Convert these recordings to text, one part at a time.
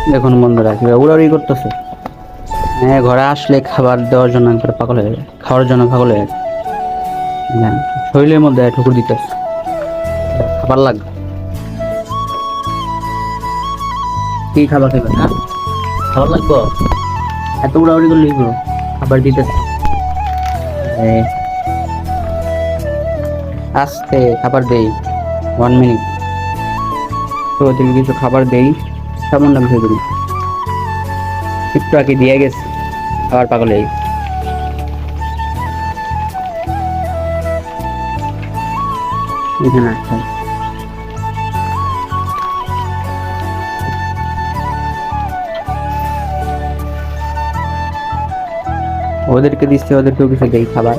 দেখুন বন্ধুরা কিভাবে উড়াউড়ি করতেছে। হ্যাঁ, ঘরে আসলে খাবার দেওয়ার জন্য একবার পাগল হয়ে যায়, খাওয়ার জন্য পাগল হয়ে যায়। হ্যাঁ, শরীরের মধ্যে ঠুকুর দিতেছে, খাবার লাগবে। কি খাবার খাবে না? খাবার লাগবে, এত উড়াউড়ি করলে কি করবো? খাবার দিতেছে। আস্তে খাবার দেই, 1 মিনিট। তো ওদেরকে কিছু খাবার দেই, সামান্য ভেবে দিই। একটু আগে দিয়ে গেছে, আবার পাগল হয়ে গেছে। এখানে আসতে হবে। ওদেরকে দিচ্ছে, ওদেরকেও কিছু দেই খাবার,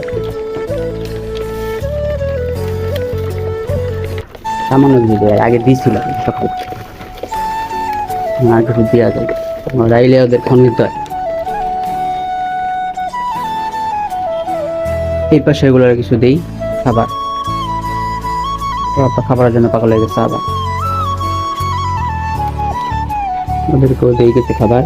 সামান্য কিছু দেয়। আগে দিছিল সকাল, আর কিছু দেওয়া যায়, রাইলে ওদের খন্ডিত হয়। এই পাশে এগুলো কিছু দেই খাবার, খাবারের জন্য পাগল হয়ে গেছে। আবার ওদেরকেও দেই কিছু খাবার।